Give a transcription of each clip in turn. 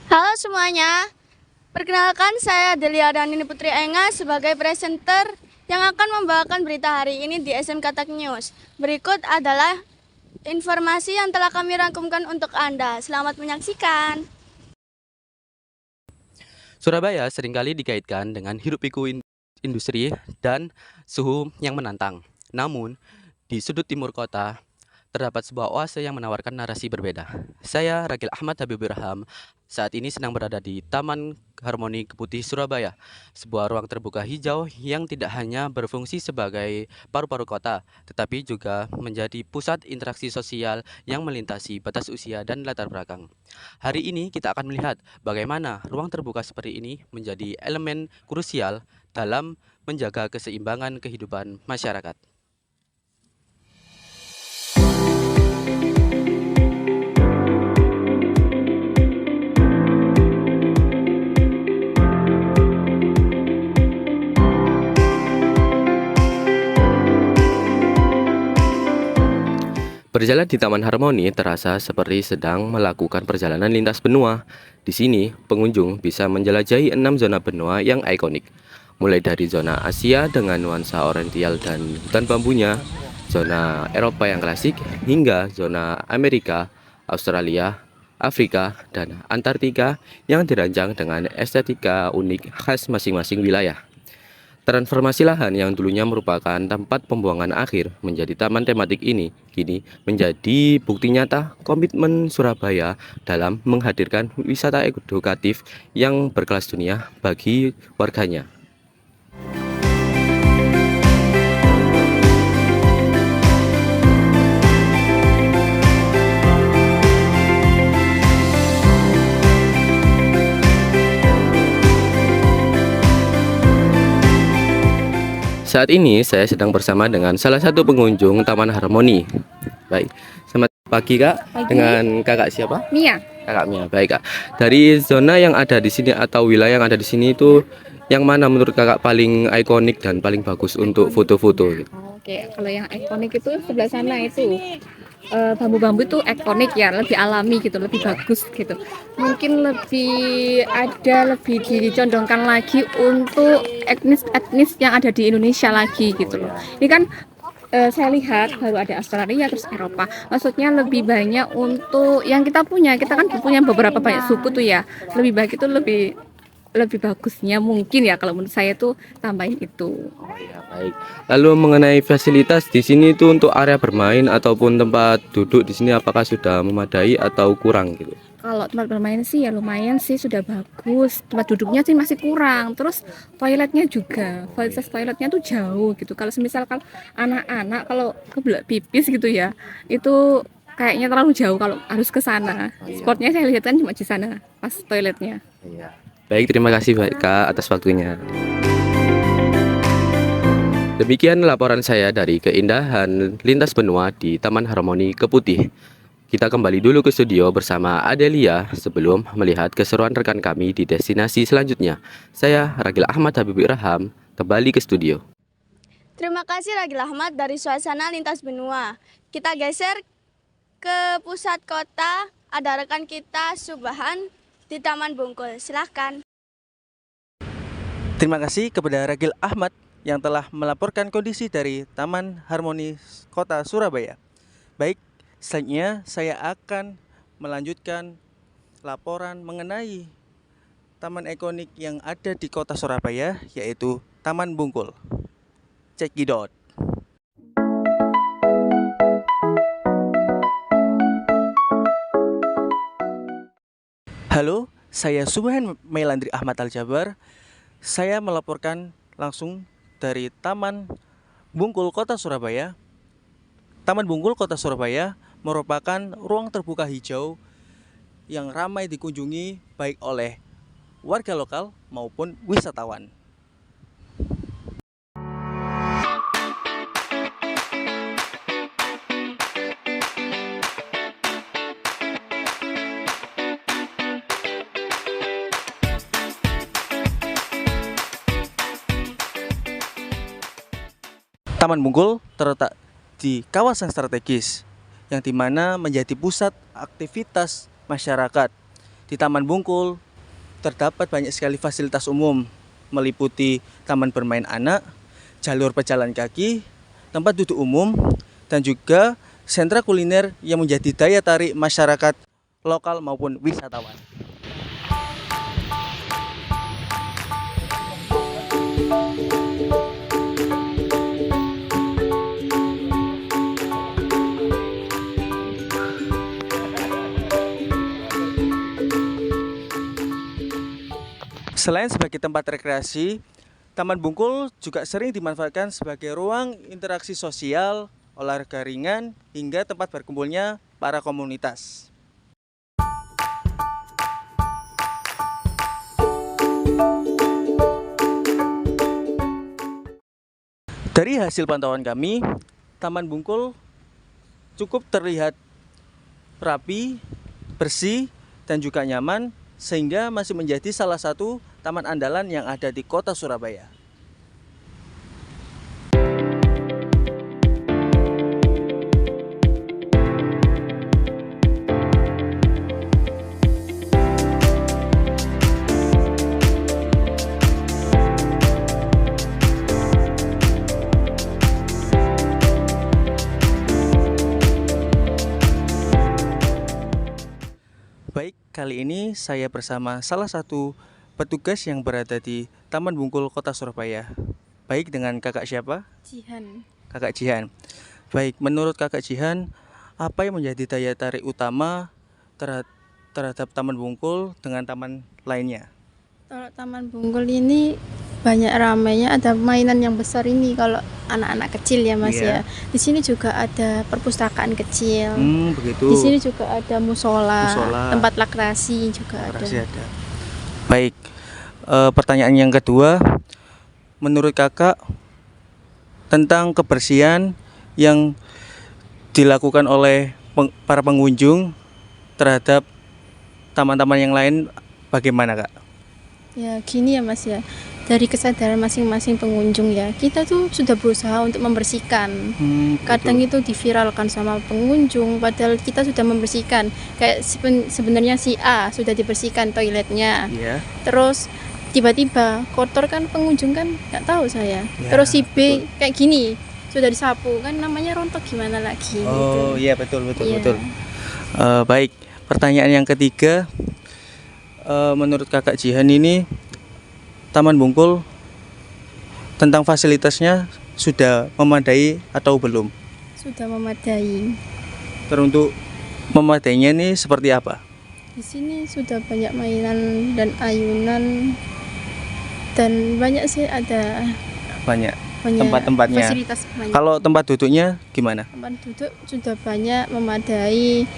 Halo semuanya, perkenalkan saya Delia Danini Putri Enga sebagai presenter yang akan membawakan berita hari ini di SMK Tech News. Berikut adalah informasi yang telah kami rangkumkan untuk Anda. Selamat menyaksikan. Surabaya seringkali dikaitkan dengan hiruk-pikuk industri dan suhu yang menantang. Namun, di sudut timur kota, terdapat sebuah oase yang menawarkan narasi berbeda. Saya, Ragil Ahmad Habibur Raham, saat ini sedang berada di Taman Harmoni Keputih Surabaya, sebuah ruang terbuka hijau yang tidak hanya berfungsi sebagai paru-paru kota, tetapi juga menjadi pusat interaksi sosial yang melintasi batas usia dan latar belakang. Hari ini kita akan melihat bagaimana ruang terbuka seperti ini menjadi elemen krusial dalam menjaga keseimbangan kehidupan masyarakat. Berjalan di Taman Harmoni terasa seperti sedang melakukan perjalanan lintas benua. Di sini, pengunjung bisa menjelajahi 6 zona benua yang ikonik, mulai dari zona Asia dengan nuansa oriental dan hutan bambunya, zona Eropa yang klasik, hingga zona Amerika, Australia, Afrika, dan Antartika yang dirancang dengan estetika unik khas masing-masing wilayah. Transformasi lahan yang dulunya merupakan tempat pembuangan akhir menjadi taman tematik ini kini menjadi bukti nyata komitmen Surabaya dalam menghadirkan wisata edukatif yang berkelas dunia bagi warganya. Saat ini saya sedang bersama dengan salah satu pengunjung Taman Harmoni. Baik, selamat pagi Kak. Pagi. Dengan Kakak siapa? Mia. Kakak Mia. Baik Kak. Dari zona yang ada di sini atau wilayah yang ada di sini itu yang mana menurut Kakak paling ikonik dan paling bagus untuk foto-foto? Oke, kalau yang ikonik itu sebelah sana itu bambu-bambu itu ikonik ya, lebih alami gitu, lebih bagus gitu. Mungkin lebih dicondongkan lagi untuk etnis yang ada di Indonesia lagi gitu loh. Ini kan saya lihat baru ada Australia terus Eropa. Maksudnya lebih banyak untuk yang kita punya. Kita kan punya beberapa banyak suku tuh ya. Lebih baik itu lebih bagusnya mungkin ya kalau menurut saya tuh tambahin itu. Oh ya, baik. Lalu mengenai fasilitas di sini itu untuk area bermain ataupun tempat duduk di sini apakah sudah memadai atau kurang gitu? Kalau tempat bermain sih ya lumayan sih sudah bagus. Tempat duduknya sih masih kurang. Terus toiletnya juga, fasilitas toiletnya tuh jauh gitu. Kalau semisal kalau anak-anak kalau kebelet pipis gitu ya, itu kayaknya terlalu jauh kalau harus ke sana. Spotnya saya lihat kan cuma di sana pas toiletnya. Iya. Baik, terima kasih Kak atas waktunya. Demikian laporan saya dari keindahan lintas benua di Taman Harmoni Keputih. Kita kembali dulu ke studio bersama Adelia sebelum melihat keseruan rekan kami di destinasi selanjutnya. Saya Ragil Ahmad Habibur Raham, kembali ke studio. Terima kasih Ragil Ahmad dari suasana lintas benua. Kita geser ke pusat kota, ada rekan kita Subhan di Taman Bungkul. Silahkan. Terima kasih kepada Ragil Ahmad yang telah melaporkan kondisi dari Taman Harmoni Kota Surabaya. Baik, selanjutnya saya akan melanjutkan laporan mengenai taman ikonik yang ada di Kota Surabaya, yaitu Taman Bungkul. Cekidot. Halo, saya Subhan Mailandri Ahmad Al-Jabar. Saya melaporkan langsung dari Taman Bungkul Kota Surabaya. Taman Bungkul Kota Surabaya merupakan ruang terbuka hijau yang ramai dikunjungi baik oleh warga lokal maupun wisatawan. Taman Bungkul terletak di kawasan strategis yang dimana menjadi pusat aktivitas masyarakat Di Taman Bungkul terdapat banyak sekali fasilitas umum, meliputi taman bermain anak, jalur pejalan kaki, tempat duduk umum, dan juga sentra kuliner yang menjadi daya tarik masyarakat lokal maupun wisatawan. Selain sebagai tempat rekreasi, Taman Bungkul juga sering dimanfaatkan sebagai ruang interaksi sosial, olahraga ringan, hingga tempat berkumpulnya para komunitas. Dari hasil pantauan kami, Taman Bungkul cukup terlihat rapi, bersih, dan juga nyaman, sehingga masih menjadi salah satu taman andalan yang ada di kota Surabaya. Baik, kali ini saya bersama salah satu petugas yang berada di Taman Bungkul Kota Surabaya. Baik, dengan kakak siapa? Jihan. Kakak Jihan. Baik, menurut kakak Jihan, apa yang menjadi daya tarik utama terhadap Taman Bungkul dengan taman lainnya? Kalau Taman Bungkul ini banyak ramainya, ada mainan yang besar ini kalau anak-anak kecil ya Mas Iya. ya. Di sini juga ada perpustakaan kecil. Begitu. Di sini juga ada musola, Musola. tempat rekreasi juga Masih ada. ada. Baik, pertanyaan yang kedua, menurut kakak tentang kebersihan yang dilakukan oleh para pengunjung terhadap taman-taman yang lain bagaimana kak? Ya gini ya Mas ya, dari kesadaran masing-masing pengunjung ya, kita tuh sudah berusaha untuk membersihkan. Kadang itu diviralkan sama pengunjung, padahal kita sudah membersihkan. Kayak sebenarnya si A sudah dibersihkan toiletnya, Iya. terus tiba-tiba kotor kan pengunjung kan nggak tahu saya. Ya, Terus si B kayak gini sudah disapu kan namanya rontok gimana lagi? Oh gitu. iya betul. Iya. Baik, pertanyaan yang ketiga, menurut kakak Jihan ini Taman Bungkul tentang fasilitasnya sudah memadai atau belum? Sudah memadai. Teruntuk memadainya ini seperti apa? Di sini sudah banyak mainan dan ayunan dan banyak sih ada Banyak banyak tempat-tempatnya. fasilitas banyak. Kalau tempat duduknya gimana? Tempat duduk sudah banyak memadai,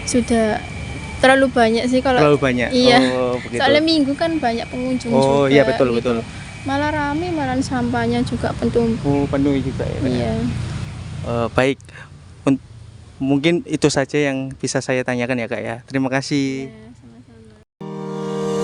sudah terlalu banyak sih kalau Terlalu banyak. Iya. Oh, begitu. soalnya minggu kan banyak pengunjung juga. Oh iya betul. Malah rame, malah sampahnya juga bertumpuk. Penuh juga ya. Iya. Baik, mungkin itu saja yang bisa saya tanyakan ya kak ya. Terima kasih. Ya, sama-sama.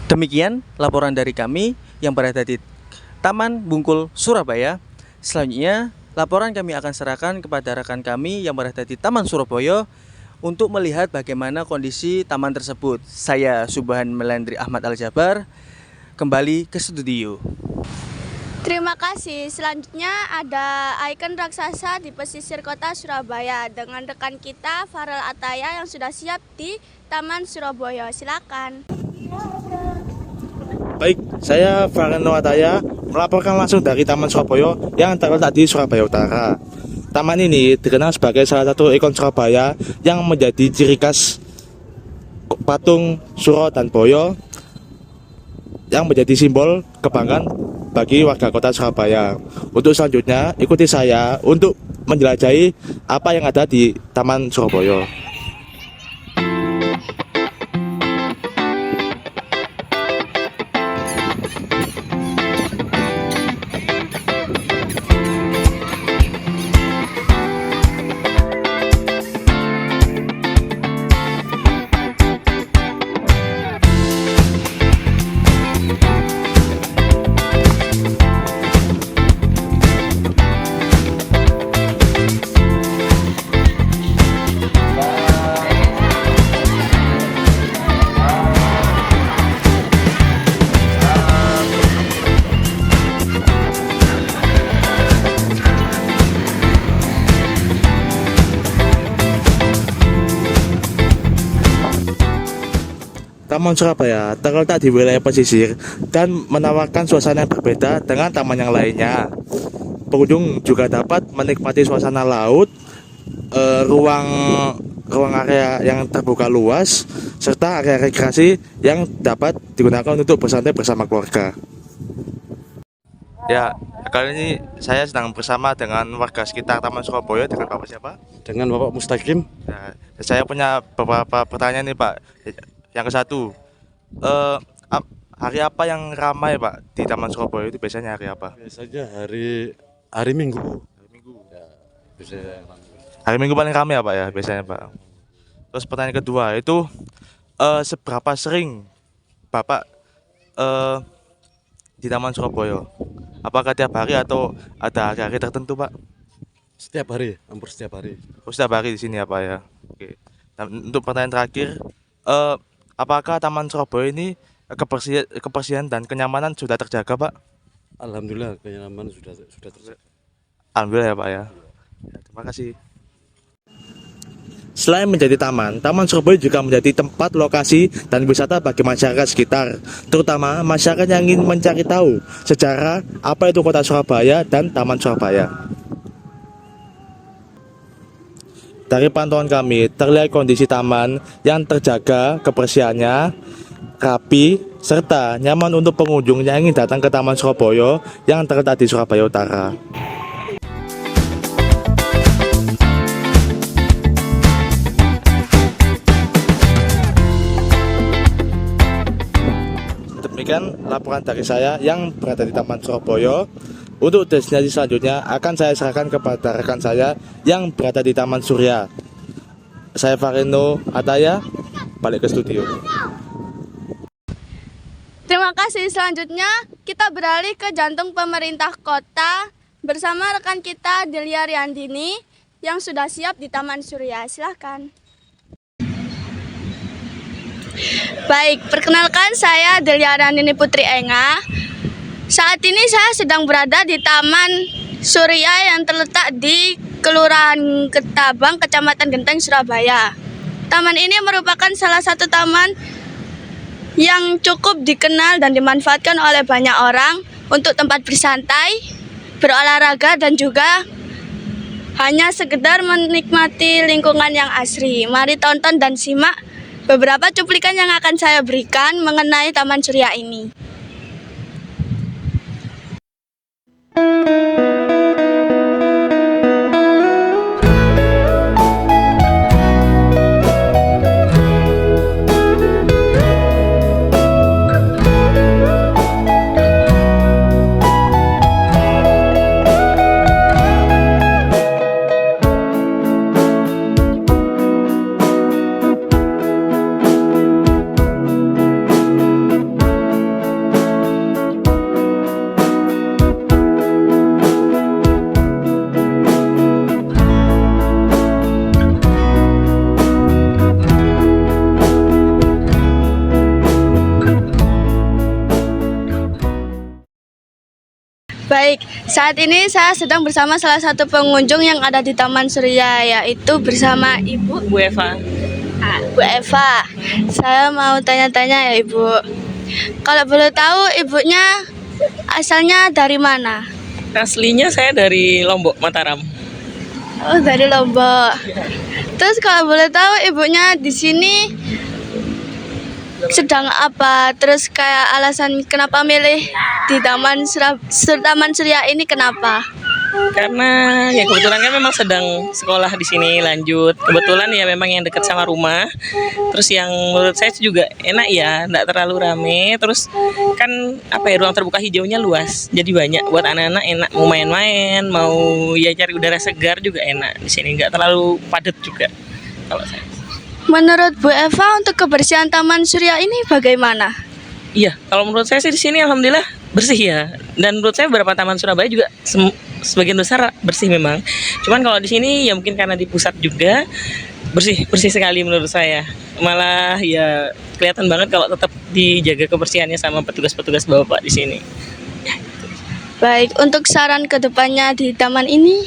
Demikian laporan dari kami yang berada di Taman Bungkul Surabaya. Selanjutnya, laporan kami akan serahkan kepada rekan kami yang berada di Taman Surabaya untuk melihat bagaimana kondisi taman tersebut. Saya Subhan Melandri Ahmad Aljabar, kembali ke studio. Terima kasih. Selanjutnya ada ikon raksasa di pesisir kota Surabaya dengan rekan kita Farel Ataya yang sudah siap di Taman Surabaya. Silakan. Baik, saya Farel Ataya melaporkan langsung dari Taman Surabaya yang terletak di Surabaya Utara. Taman ini dikenal sebagai salah satu ikon Surabaya yang menjadi ciri khas patung Suro dan Boyo yang menjadi simbol kebanggaan bagi warga kota Surabaya. Untuk selanjutnya, ikuti saya untuk menjelajahi apa yang ada di Taman Surabaya. Taman Surabaya terletak di wilayah pesisir dan menawarkan suasana yang berbeda dengan taman yang lainnya. Pengunjung juga dapat menikmati suasana laut, ruang area yang terbuka luas, serta area rekreasi yang dapat digunakan untuk bersantai bersama keluarga. Ya, kali ini saya sedang bersama dengan warga sekitar Taman Surabaya dengan Bapak siapa? Dengan Bapak Mustaqim. Ya, saya punya beberapa pertanyaan nih Pak. Yang ke satu, hari apa yang ramai Pak di Taman Surabaya itu biasanya hari apa? Biasanya hari Minggu. Hari Minggu. Ya, biasanya Hari Minggu paling ramai ya Pak ya biasanya Pak. Terus pertanyaan kedua itu seberapa sering Bapak di Taman Surabaya? Apakah tiap hari atau ada hari-hari tertentu Pak? setiap hari, hampir setiap hari. Oh, setiap hari di sini ya Pak ya. Oke. Dan untuk pertanyaan terakhir, apakah Taman Surabaya ini kebersihan dan kenyamanan sudah terjaga Pak? Alhamdulillah kenyamanan sudah terjaga. Alhamdulillah ya Pak ya. Ya, terima kasih. Selain menjadi Taman Surabaya juga menjadi tempat lokasi dan wisata bagi masyarakat sekitar, terutama masyarakat yang ingin mencari tahu sejarah apa itu kota Surabaya dan Taman Surabaya. Dari pantauan kami, terlihat kondisi taman yang terjaga kebersihannya, rapi, serta nyaman untuk pengunjung yang ingin datang ke Taman Surabaya yang terletak di Surabaya Utara. Demikian laporan dari saya yang berada di Taman Surabaya. Untuk destinasi selanjutnya akan saya serahkan kepada rekan saya yang berada di Taman Surya. Saya Farino Ataya, balik ke studio. Terima kasih. Selanjutnya kita beralih ke jantung pemerintah kota bersama rekan kita Delia Riandini yang sudah siap di Taman Surya. Silakan. Baik, perkenalkan saya Delia Riandini Putri Enga. Saat ini saya sedang berada di Taman Surya yang terletak di Kelurahan Ketabang, Kecamatan Genteng, Surabaya. Taman ini merupakan salah satu taman yang cukup dikenal dan dimanfaatkan oleh banyak orang untuk tempat bersantai, berolahraga, dan juga hanya sekedar menikmati lingkungan yang asri. Mari tonton dan simak beberapa cuplikan yang akan saya berikan mengenai Taman Surya ini. Baik, saat ini saya sedang bersama salah satu pengunjung yang ada di Taman Surya, yaitu bersama Ibu Bu Eva. Bu Eva. Saya mau tanya-tanya ya Ibu. Kalau boleh tahu ibunya asalnya dari mana? Aslinya saya dari Lombok, Mataram. Oh, dari Lombok. Terus kalau boleh tahu ibunya di sini sedang apa? Terus kayak alasan kenapa milih di Taman Surya ini kenapa? Karena ya kebetulan kan memang sedang sekolah di sini lanjut. Kebetulan ya memang yang dekat sama rumah. Terus yang menurut saya juga enak ya, enggak terlalu rame. Terus kan apa ya, ruang terbuka hijaunya luas. Jadi banyak buat anak-anak, enak mau main-main, mau ya cari udara segar juga enak di sini. Enggak terlalu padat juga kalau saya. Menurut Bu Eva untuk kebersihan Taman Surya ini bagaimana? Iya, kalau menurut saya sih di sini alhamdulillah bersih ya. Dan menurut saya beberapa taman Surabaya juga sebagian besar bersih memang. Cuman kalau di sini ya mungkin karena di pusat juga bersih sekali menurut saya. Malah ya kelihatan banget kalau tetap dijaga kebersihannya sama petugas-petugas Bapak di sini. Baik, untuk saran kedepannya di taman ini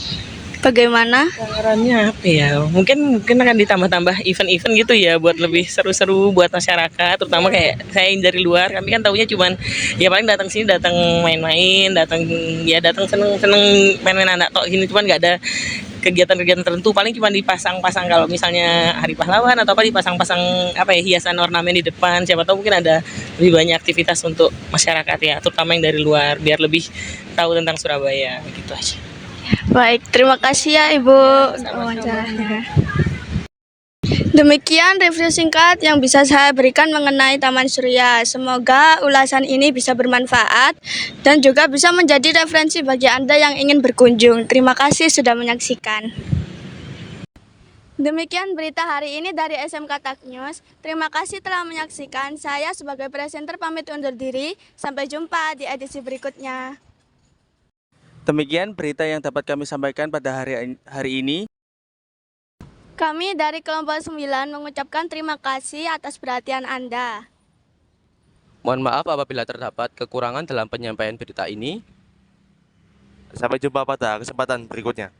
bagaimana? Sarannya apa ya? Mungkin akan ditambah-tambah event-event gitu ya buat lebih seru-seru buat masyarakat, terutama kayak saya yang dari luar. Kami kan taunya cuman ya paling datang sini datang main-main, datang seneng-seneng main-main anak tok gini, cuman nggak ada kegiatan-kegiatan tertentu. Paling cuma dipasang-pasang kalau misalnya Hari Pahlawan atau apa dipasang-pasang apa ya hiasan ornamen di depan. Siapa tahu mungkin ada lebih banyak aktivitas untuk masyarakat ya, terutama yang dari luar biar lebih tahu tentang Surabaya gitu aja. Baik, terima kasih ya Ibu wawancaranya. Demikian review singkat yang bisa saya berikan mengenai Taman Surya. Semoga ulasan ini bisa bermanfaat dan juga bisa menjadi referensi bagi Anda yang ingin berkunjung. Terima kasih sudah menyaksikan. Demikian berita hari ini dari SMK Tak News. Terima kasih telah menyaksikan. Saya sebagai presenter pamit undur diri. Sampai jumpa di edisi berikutnya. Demikian berita yang dapat kami sampaikan pada hari ini. Kami dari kelompok 9 mengucapkan terima kasih atas perhatian Anda. Mohon maaf apabila terdapat kekurangan dalam penyampaian berita ini. Sampai jumpa pada kesempatan berikutnya.